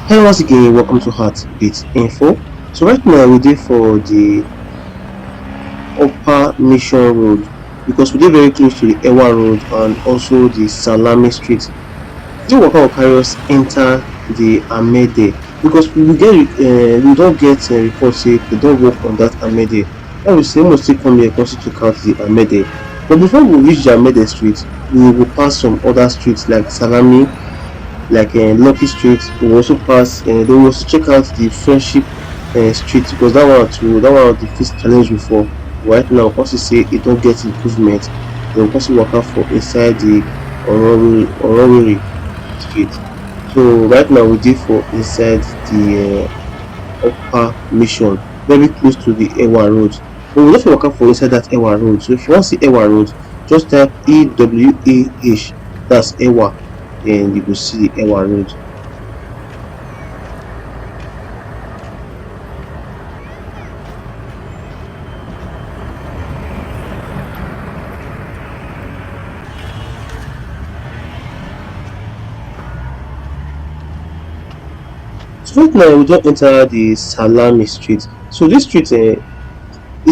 Hello once again, welcome to Heartbeat Info. So right now we did for the Upper Mission Road because we did very close to the Ewa Road and also the Salami Street. This worker will carry us enter the Amede because we don't get reports say they don't work on that Amede. I will say must still come here to check out the Amede. But before we reach the Amede Street, we will pass some other streets like Salami, like Lucky Street. We also pass. They will also check out the Friendship Street because that one the first challenge before. Right now, once you say it don't get improvement, they will also work out for inside the Orowiri Street. So right now we did for inside the Upper Mission, very close to the Ewa Road. But we have to work out for inside that Ewa Road. So if you want to see Ewa Road, just type EWAH. That's Ewa, and you will see the Ewa Road. So right now we just enter the Salami Street. So this street, it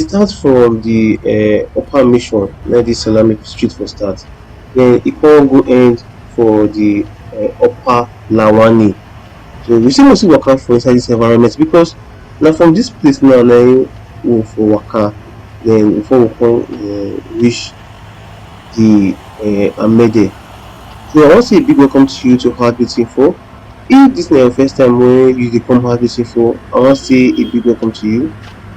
starts from the Upper Mission, like the Salami Street for start. Then it can go end for the Upper Lawani. So we still mostly waka for inside this environment because now from this place now we for waka then before we come reach the Amede. So I want to say a big welcome to you to Heartbeat Info. If this is your first time when you dey come Heartbeat Info, I want to say a big welcome to you.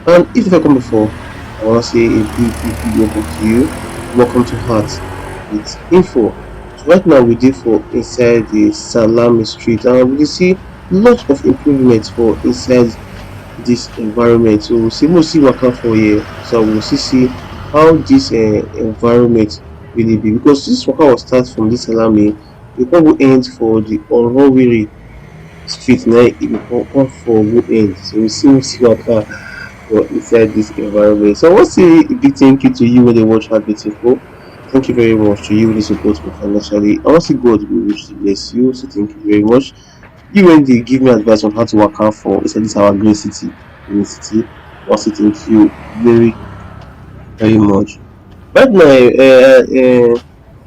And if you've come before, I want to say a big welcome to you. Welcome to Heartbeat Info. So right now we dey for inside the Salami Street and we dey see lots of improvements for inside this environment. So we'll see waka for here. So we'll see how this environment really be because this waka will start from this Salami, it will go end for the Orowiri Street now. It will come for go end. So we'll see waka for inside this environment. So I want to say a big thank you to you when they watch Heartbeat Info. Thank you very much to you who support me financially. I want to say God will richly bless you. So thank you very much. You when they give me advice on how to work out for inside this our great city, Benin city. I want to thank you very much. Right now,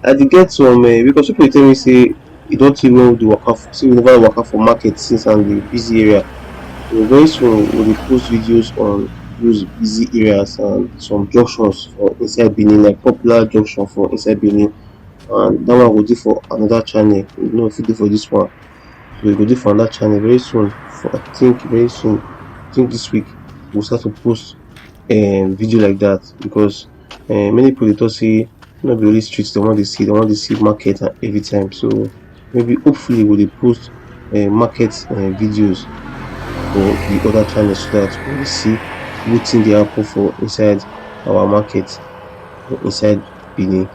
I dey get some because people dey tell me say you don't too well the waka for say we never waka for market since I'm the busy area. So very soon we will post videos on those busy areas and some junctions for inside Benin, like popular junction for inside Benin, and that one will do for another channel. You know, if you do for this one, so we go do for another channel very soon. For I think very soon, I think this week we'll start to post video like that because many people they talk say not be only streets they want to see market every time. So maybe hopefully we will post market videos for the other channels so that we will see wetin dey happen for inside our market or inside Benin.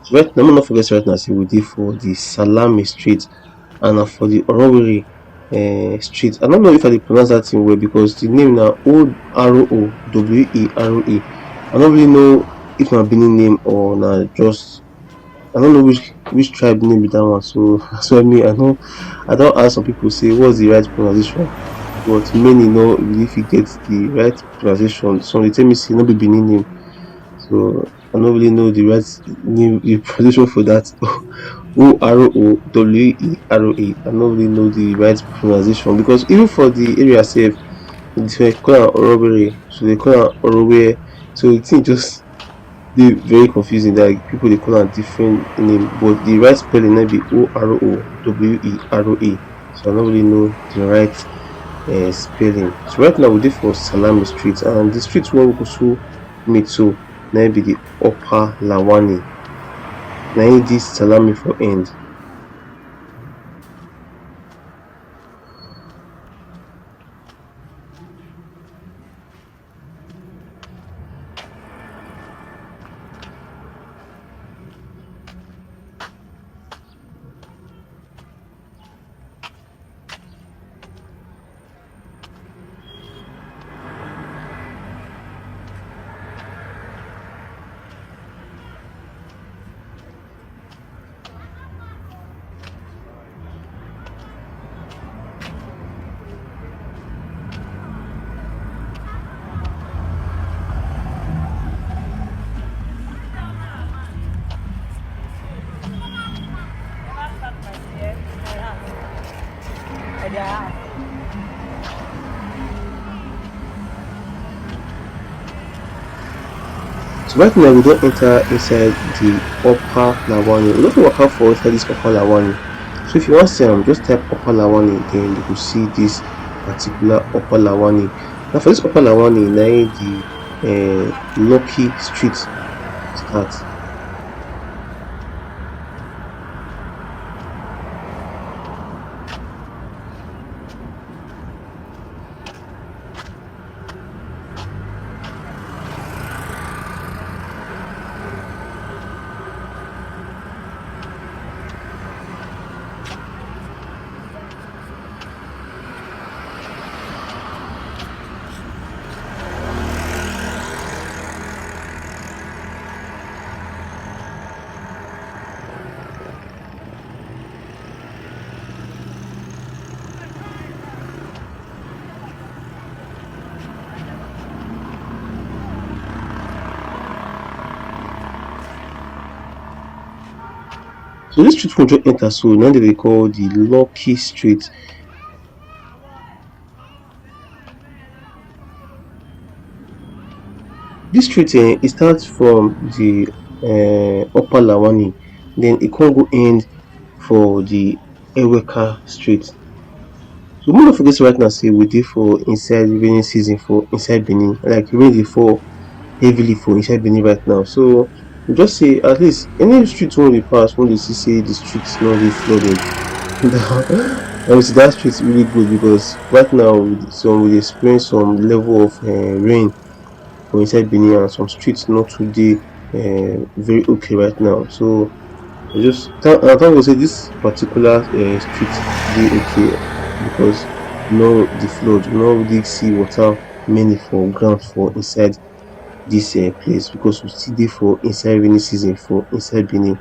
So right now, not forget right now say we dey for the Salami Street and for the Orowiri Street. I don't know if I dey pronounce that thing well because the name na Orowere. I don't really know if na Benin name or na just I don't know which tribe name be that one. So that's why me I don't ask some people say what's the right pronunciation, but many know really if you get the right pronunciation. Some they tell me say no be Benin name. So I don't really know the right name the pronunciation for that. Orowere. I don't really know the right pronunciation because even for the area itself, they call am Orowere, so they call am Orowere. So the thing just dey very confusing. Like people they call am different name, but the right spelling might be Orowere. So I don't really know the right spelling. So right now we dey for Salami Street and the street where we go so meet so na be the Upper Lawani. Na im this Salami for end. So right now we don't enter inside the upper Lawani. We don't work out for inside this upper Lawani. So if you want to see just type upper Lawani, then you will see this particular upper Lawani. Now for this upper Lawani, now the Lucky Street starts. So this street we just enter, so now they will call the Lucky Street. This street it starts from the upper Lawani, then it can go end for the Eweka Street. So make no forget right now say we dey for inside rainy season for inside Benin. Like rain dey fall heavily for inside Benin right now. So we just say at least any street wey we pass when dey see say the street no dey flooded. Obviously that street really good because right now we dey experience some level of rain for inside Benin and some streets not too dey very okay right now. So I just thank God say this particular street dey okay because no the flood, we no really see water many for ground for inside this place because we still dey for inside rainy season for inside Benin.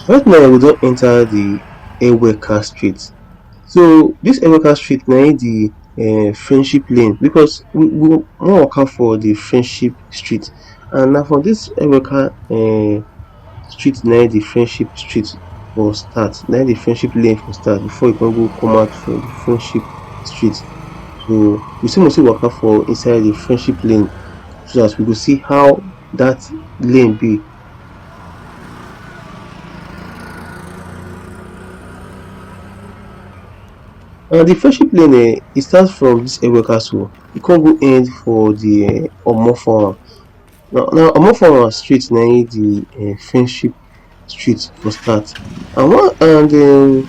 Right now we don enter the Eweka Street. So this Eweka Street na im the friendship lane, because we wan waka for the friendship street, and na for this Eweka street na im the friendship street for start, na im the friendship lane for start before you con go come out for the friendship street. So we still must still waka for inside the friendship lane so that we go see how that lane be. And the friendship lane e start from this Eweka, so e con go end for the Omofara. Now Omofara street na im the friendship street for start. And one and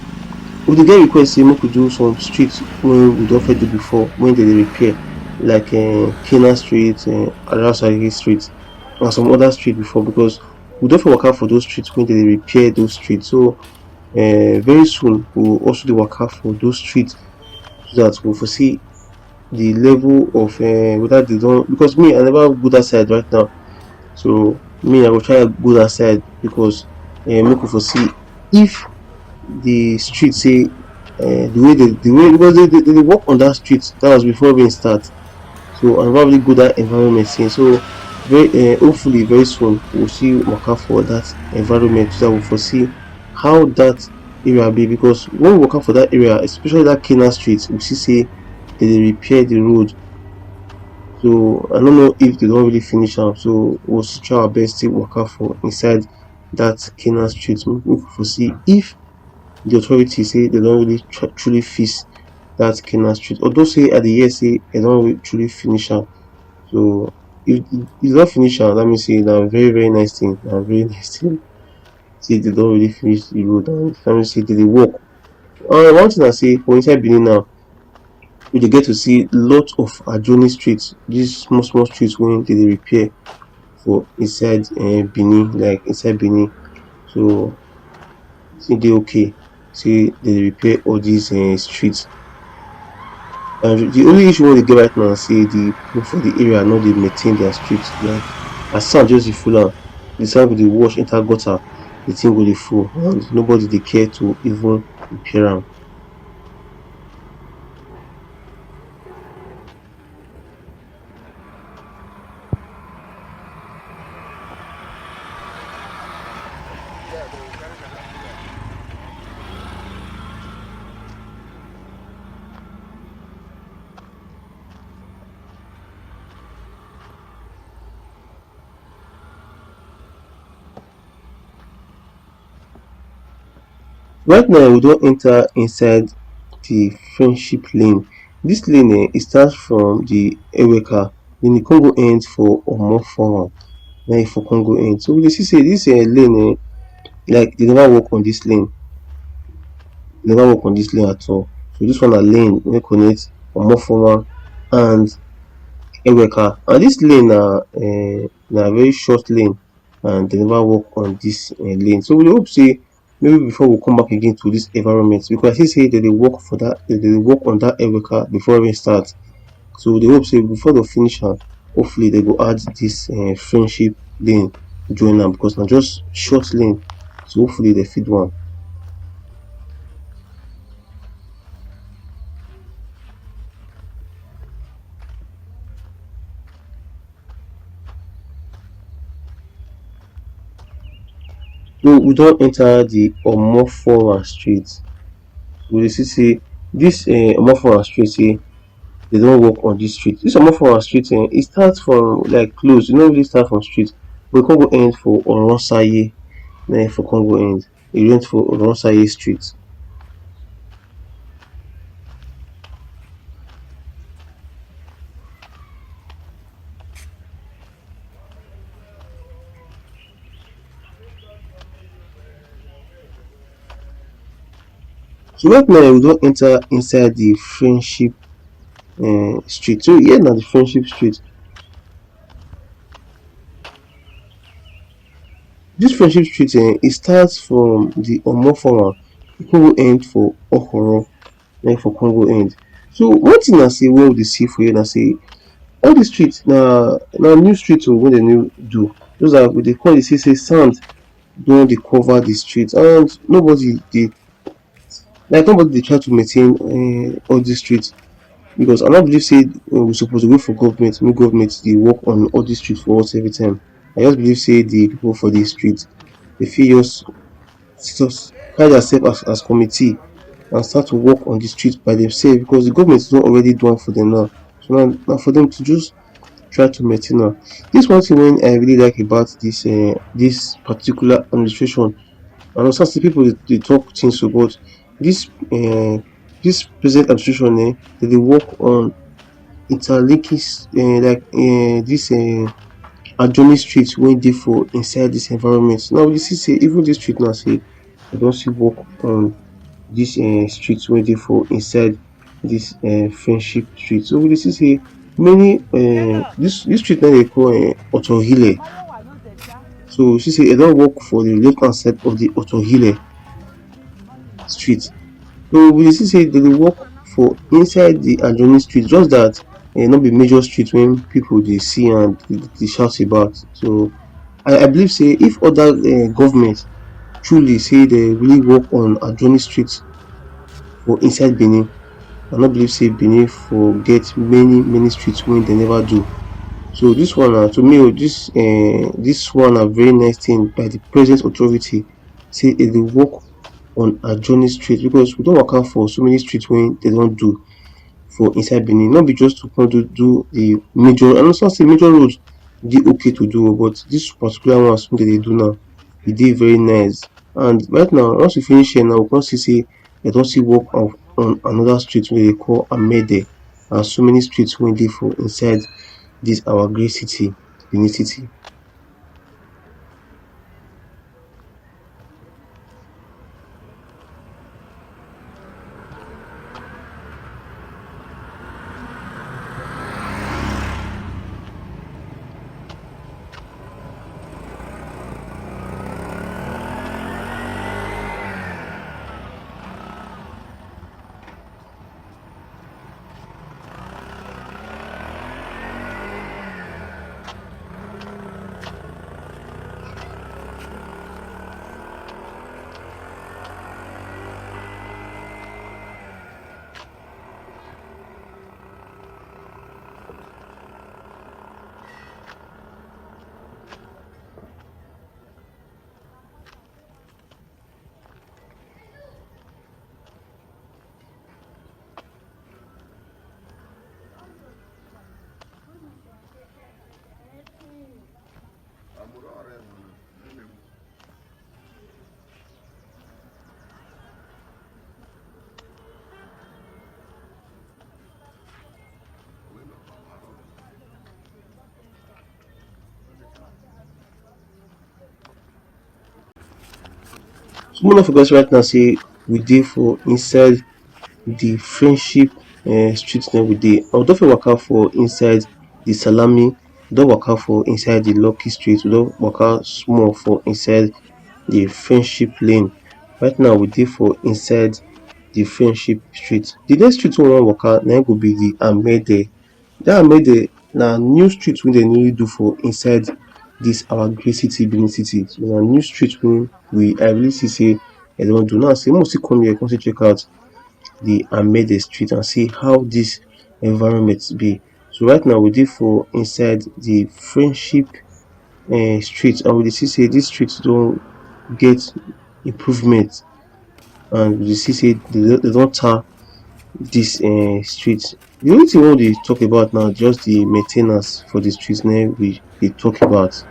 we dey get request say make we do some street wey we don first do before wey dem dey repair, like Kena Street, Arasage Street, and some other street before, because we don fit waka for those streets wey dem dey repair those streets. So very soon we go also dey waka for those streets so that we for see the level of whether they don, because me I never go that side right now. So me I go try go that side because make we for see if the street say the way, because they dey work on that street, that was before rain start. So I never really go that environment since. So very hopefully very soon we will see waka for that environment so that we for see how that area be, because when we waka for that area, especially that Kena Street, we see say they dey repair the road. So I don't know if they don really finish am, so we will still try our best take waka for inside that Kena Street make we for see if the authority say they don really truly fix that Kena Street, although say I dey hear say they don really truly finish am. So if they don finish am, that mean say na very nice thing, na very nice thing say they don really finish the road, and that mean say they dey work. One thing I say for inside Benin now, we dey get to see lot of adjoining streets, dis small streets wey dem dey repair for inside Benin, like inside Benin. So e dey okay say dem dey repair all dis streets. And the only issue wey we dey get right now na say the people for the area no dey maintain their streets. Like as sand just dey full am, the sand go dey wash enter gutter, the thing go dey full, and nobody dey care to even repair am. Right now we don enter inside the friendship lane. This lane e start from the Eweka, Then the Congo end for Omoforan. Then for Congo end. So we dey see say this lane like they never work on this lane. They never work on this lane at all. So this one na lane wey connect Omoforan and Eweka. And this lane na very short lane and they never work on this lane. So we dey hope say maybe before we come back again to this environment because I see say dem dey work for that dem dey work on that Eweka before even start. So we dey hope say before dem finish am hopefully dem go add this friendship lane join am because na just short lane. So hopefully dem fit do am. So we don enter the Omofora street. We dey see say dis Omofora street say they don work on this street. This Omofora street e start from like close, e no really start from street but e come go end for Oronsaye na im for come go end. E end for Oronsaye street. So right now we don enter inside the friendship street. So here na the friendship street. This friendship street e start from the Omofora e come go end for okhoro na im for come go end. So one thing na say wey we dey see for here na say all dis street na new street wey dem new do. Those are we dey come dey see say sand don dey cover the street and nobody dey try to maintain all dis street because I no believe say we suppose dey wait for government make government dey work on all dis street for us every time. I just believe say the people for the street dey fit just carry theirself as committee and start to work on the street by themselves because the government don already do am for them now. So na for them to just try to maintain am. Dis one thing wey I really like about dis particular administration I understand say people dey talk things o but dis dis present administration dem dey work on interlinking like dis adjoining street wey dey for inside dis environment. Now we see say even dis street now say dem don still work on dis street wey dey for inside dis friendship street. So we dey see say many dis street na dey call Otohile. So you see say dem don work for the left hand side of the Otohile street. So we dey see say dem dey work for inside the adjoining street just that no be major street wey people dey see and dey shout about. So I believe say if other government truly say dem really work on adjoining street for inside Benin, I no believe say Benin for get many street wey dem never do. So dis one na to me dis one na very nice thing by the present authority say dem dey work on adjoining street because we don waka for so many street wey dem don do for inside Benin. No be just to come do the major I understand say major road dey okay to do but dis particular ones wey dem dey do now e dey very nice and right now once we finish here now we come see say dem don still work on another street wey dem dey call Amede and so many street wey dey for inside dis our great city Benin city. Some of us right now say we dey for inside the friendship street name we dey. I don fit waka for inside the Salami, we don waka for inside the Lucky Street, we don waka small for inside the friendship lane. Right now we dey for inside the friendship street. The next street wey we wan waka na im go be the Amede. Dat Amede na new street wey dem newly do for inside dis our great city Benin city. So na new street wey I really see sey dem don do. Now say make we still come here come still check out the Amede Street and see how dis environment be. So right now we dey for inside the friendship street and we dey see sey dis street don get improvement and we dey see sey dem don tar dis street. The only thing wey we dey talk about now just the main ten ance for the street na im we dey talk about.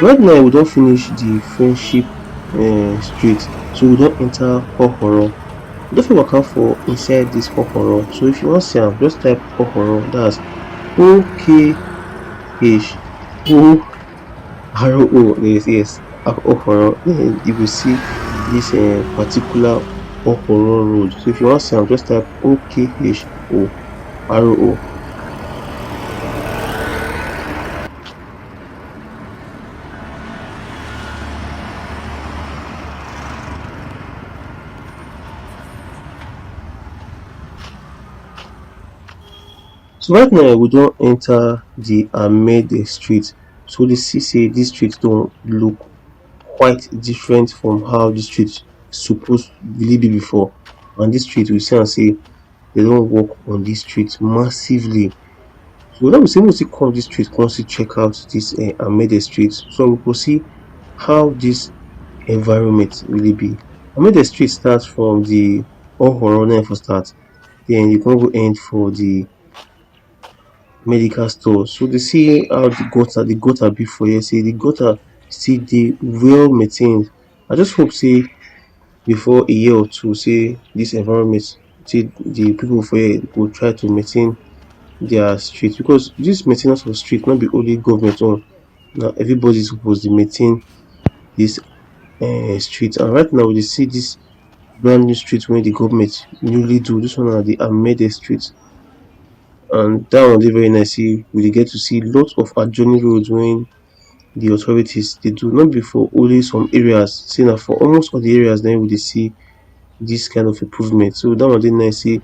Right now we don finish the friendship street, so we don enter okhoro. We don fit waka for inside dis okhoro. So if you wan see am just type okhoro, dats OKHORO, yes, okhoro. Den you go see dis particular okhoro road. So if you wan see am just type OKHORO. So right now we don enter the Amede Street. So dey see sey dis street don look quite different from how dis street suppose really be before, and dis street we see am sey dem don work on dis street massively. So now we say make we still come dis street come still check out dis Amede Street so we go see how dis environment really be. Amede Street start from the okhoro na im for start, den you come go end for the medical store. So dey see how the gutter be for here, sey the gutter still dey well maintained. I just hope sey before a year or two sey dis environment sey the people for here go try to maintain their street, because dis main ten ance of street no be only government own, na everybody suppose dey maintain dis street. And right now we dey see dis brand new street wey the government newly do. Dis one na the Amede Street, and dat one dey very nice sey we dey get to see lot of adjoining roads wey the authorities dey do. No be for only some areas, sey na for almost all the areas na im we dey see dis kind of improvement. So dat one dey nice sey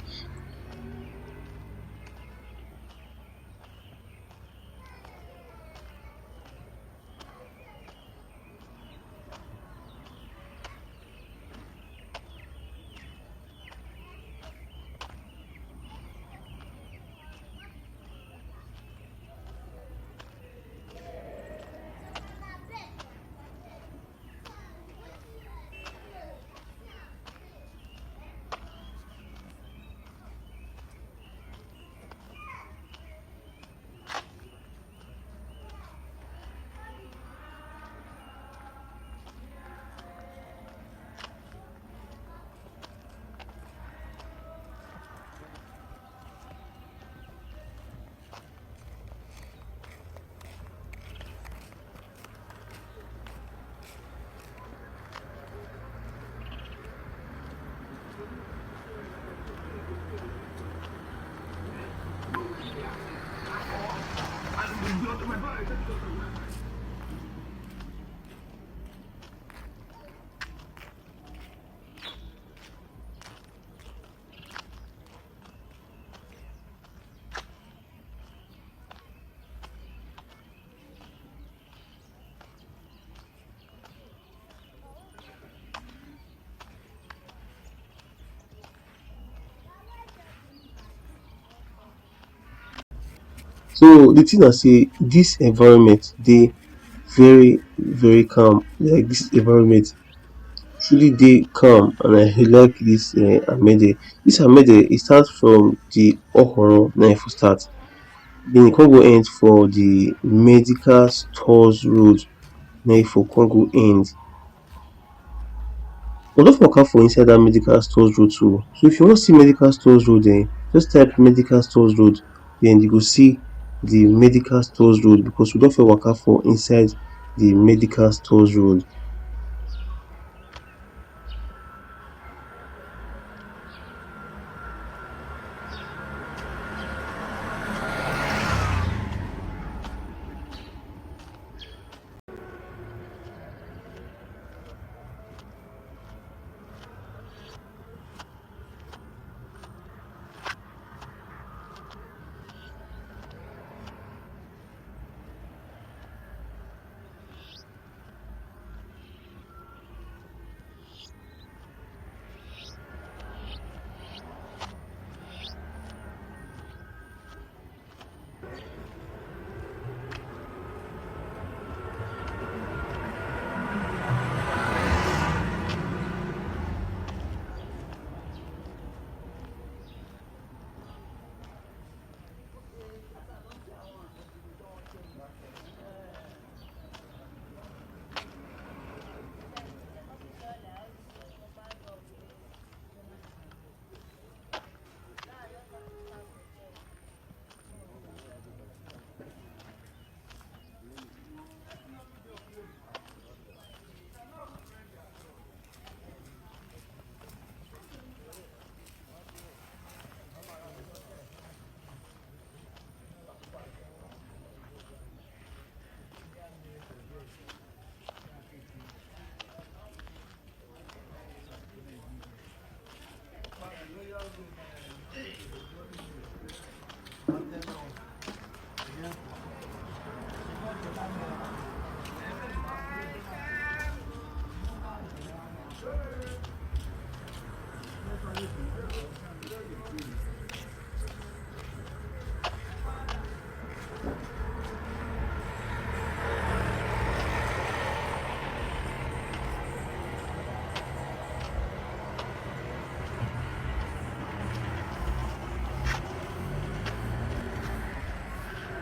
So the thing I say, this environment they very very calm. Like this environment truly dey calm, and I like this Amede. This Amede e start from the okhoro na e for start. Then e come go end for the medical stores road na e for come go end. But don't waka for inside that medical stores road too. So if you wan see medical stores road just type medical stores road, then you go see the medical stores road, because we don fit waka for inside the medical stores road.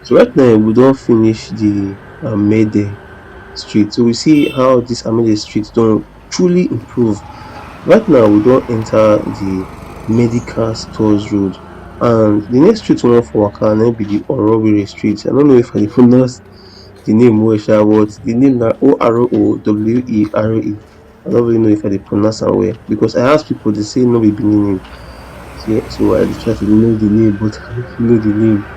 So right now we don finish the Amede Street. So we see how this Amede Street don truly improve. Right now we don enter the medical stores road, and the next street we wan for waka na be the Orowere Street. I no know if I dey pronounce the name well sha, but the name na Orowere. I don't really know if I dey pronounce am well, because I ask people, they say no be Benin name. So I dey try to know the name, but I no fit know the name.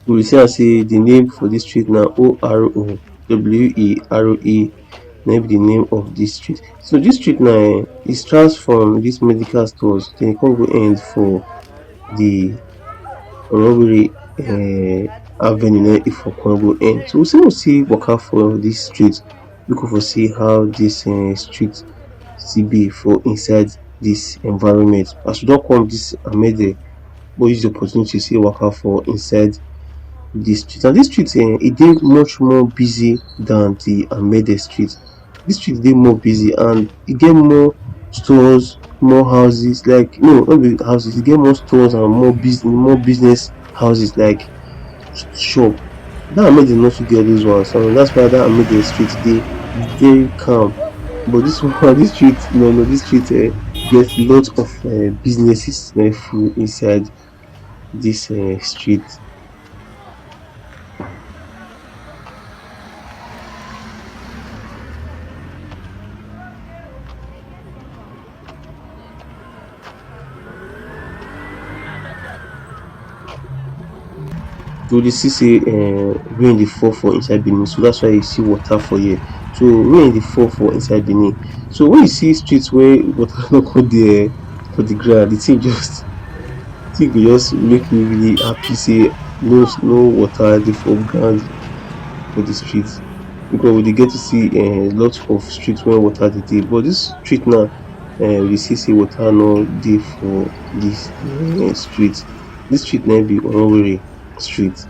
We see am say the name for this street na Orowere, na be the name of this street. So this street na e starts from this medical stores, then e come go end for the Orowere avenue na e for come go end. So we still go see waka for this street, make we for see how this street still be for inside this environment. As we don come this Amede, we use the opportunity to see waka for inside this street. And this street e dey much more busy than the Amede Street. This street dey more busy, and e get more stores, more houses, like no be houses, e get more stores and more business houses, like shop. Dat Amede no too get those ones, so that's why dat Amede Street dey very calm. But this one, this street, no, this street get lot of businesses full inside this street. So dey see say rain dey fall for inside Benin, so that's why you see water for here. So rain dey fall for inside Benin. So when you see street where water no come dey for the ground, the thing go just make me really happy say no water dey for ground for the street, because we dey get to see lot of street where water dey. But this street now, we dey see say water no dey for this street. This street na be Orowere street.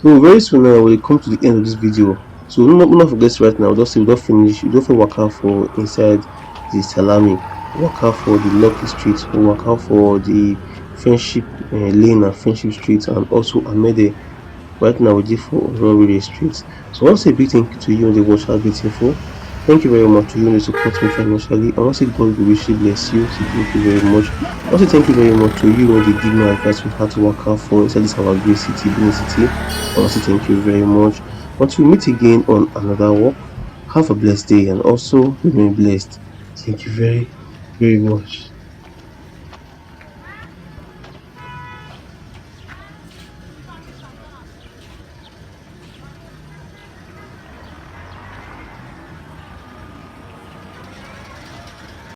So very soon now we come to the end of this video. So not forget right now, just say we don't finish, we don't fit waka for inside the Salami, waka for the Lucky Street, we waka for the Friendship Lane and Friendship Street, and also Amede. Right now we did for Orowere Street. So I want to say a big thank you to you on the watch has been info. Thank you very much to you who support me financially. I want to say God will richly bless you. So thank you very much. I want to thank you very much to you who give me advice on how to work out for inside this our great city, Benin City. I want to thank you very much. Until we meet again on another walk, have a blessed day and also remain blessed. Thank you very much.